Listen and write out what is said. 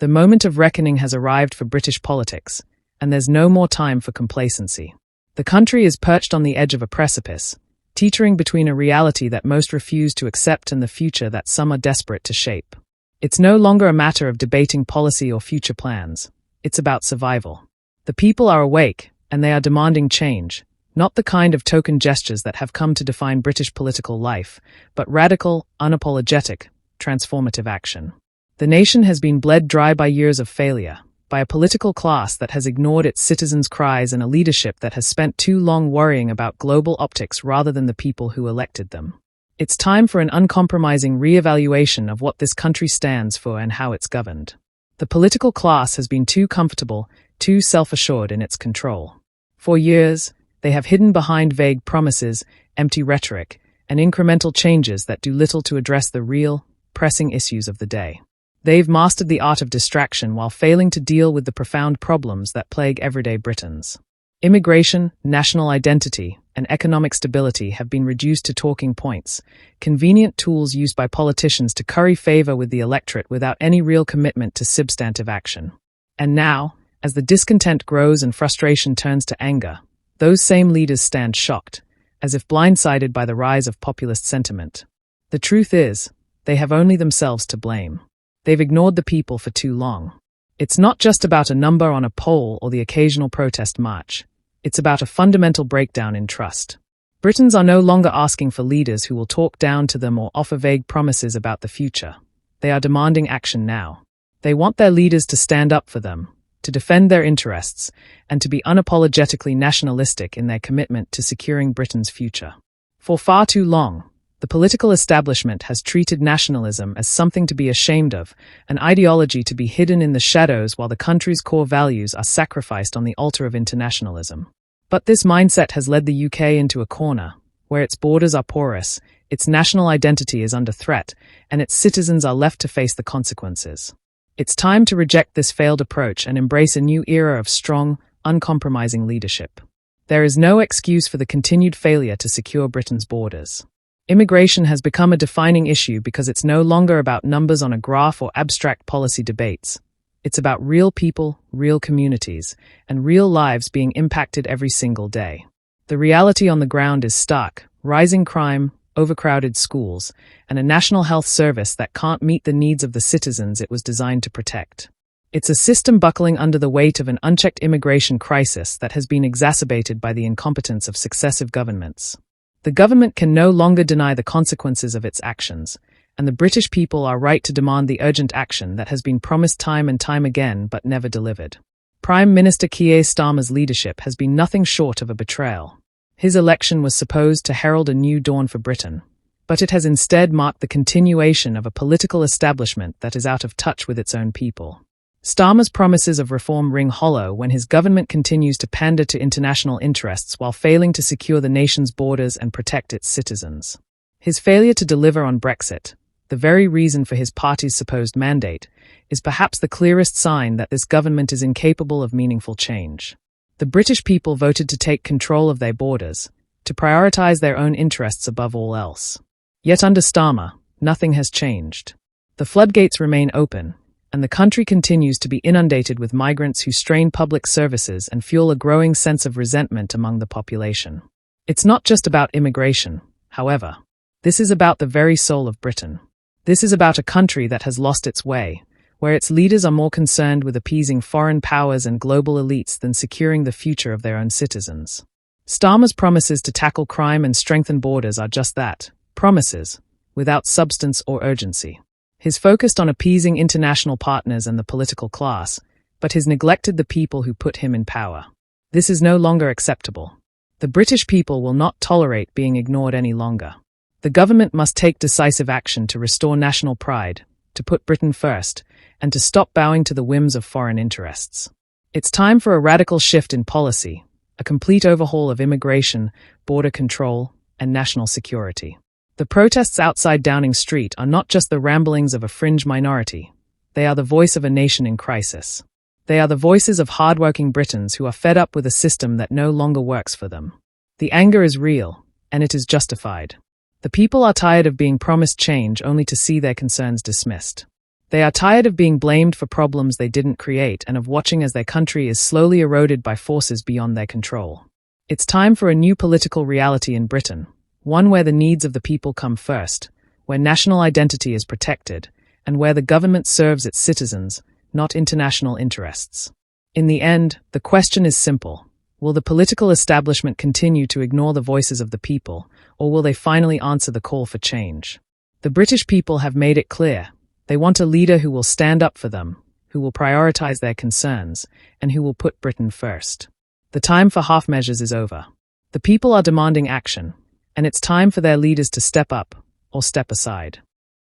The moment of reckoning has arrived for British politics, and there's no more time for complacency. The country is perched on the edge of a precipice, teetering between a reality that most refuse to accept and the future that some are desperate to shape. It's no longer a matter of debating policy or future plans. It's about survival. The people are awake, and they are demanding change, not the kind of token gestures that have come to define British political life, but radical, unapologetic, transformative action. The nation has been bled dry by years of failure, by a political class that has ignored its citizens' cries and a leadership that has spent too long worrying about global optics rather than the people who elected them. It's time for an uncompromising re-evaluation of what this country stands for and how it's governed. The political class has been too comfortable, too self-assured in its control. For years, they have hidden behind vague promises, empty rhetoric, and incremental changes that do little to address the real, pressing issues of the day. They've mastered the art of distraction while failing to deal with the profound problems that plague everyday Britons. Immigration, national identity, and economic stability have been reduced to talking points, convenient tools used by politicians to curry favor with the electorate without any real commitment to substantive action. And now, as the discontent grows and frustration turns to anger, those same leaders stand shocked, as if blindsided by the rise of populist sentiment. The truth is, they have only themselves to blame. They've ignored the people for too long. It's not just about a number on a poll or the occasional protest march. It's about a fundamental breakdown in trust. Britons are no longer asking for leaders who will talk down to them or offer vague promises about the future. They are demanding action now. They want their leaders to stand up for them, to defend their interests, and to be unapologetically nationalistic in their commitment to securing Britain's future. For far too long, the political establishment has treated nationalism as something to be ashamed of, an ideology to be hidden in the shadows while the country's core values are sacrificed on the altar of internationalism. But this mindset has led the UK into a corner, where its borders are porous, its national identity is under threat, and its citizens are left to face the consequences. It's time to reject this failed approach and embrace a new era of strong, uncompromising leadership. There is no excuse for the continued failure to secure Britain's borders. Immigration has become a defining issue because it's no longer about numbers on a graph or abstract policy debates. It's about real people, real communities, and real lives being impacted every single day. The reality on the ground is stark: rising crime, overcrowded schools, and a national health service that can't meet the needs of the citizens it was designed to protect. It's a system buckling under the weight of an unchecked immigration crisis that has been exacerbated by the incompetence of successive governments. The government can no longer deny the consequences of its actions, and the British people are right to demand the urgent action that has been promised time and time again but never delivered. Prime Minister Keir Starmer's leadership has been nothing short of a betrayal. His election was supposed to herald a new dawn for Britain, but it has instead marked the continuation of a political establishment that is out of touch with its own people. Starmer's promises of reform ring hollow when his government continues to pander to international interests while failing to secure the nation's borders and protect its citizens. His failure to deliver on Brexit, the very reason for his party's supposed mandate, is perhaps the clearest sign that this government is incapable of meaningful change. The British people voted to take control of their borders, to prioritize their own interests above all else. Yet under Starmer, nothing has changed. The floodgates remain open, and the country continues to be inundated with migrants who strain public services and fuel a growing sense of resentment among the population. It's not just about immigration, however. This is about the very soul of Britain. This is about a country that has lost its way, where its leaders are more concerned with appeasing foreign powers and global elites than securing the future of their own citizens. Starmer's promises to tackle crime and strengthen borders are just that, promises, without substance or urgency. He's focused on appeasing international partners and the political class, but has neglected the people who put him in power. This is no longer acceptable. The British people will not tolerate being ignored any longer. The government must take decisive action to restore national pride, to put Britain first, and to stop bowing to the whims of foreign interests. It's time for a radical shift in policy, a complete overhaul of immigration, border control, and national security. The protests outside Downing Street are not just the ramblings of a fringe minority. They are the voice of a nation in crisis. They are the voices of hardworking Britons who are fed up with a system that no longer works for them. The anger is real, and it is justified. The people are tired of being promised change only to see their concerns dismissed. They are tired of being blamed for problems they didn't create and of watching as their country is slowly eroded by forces beyond their control. It's time for a new political reality in Britain, one where the needs of the people come first, where national identity is protected, and where the government serves its citizens, not international interests. In the end, the question is simple. Will the political establishment continue to ignore the voices of the people, or will they finally answer the call for change? The British people have made it clear. They want a leader who will stand up for them, who will prioritize their concerns, and who will put Britain first. The time for half measures is over. The people are demanding action, and it's time for their leaders to step up or step aside.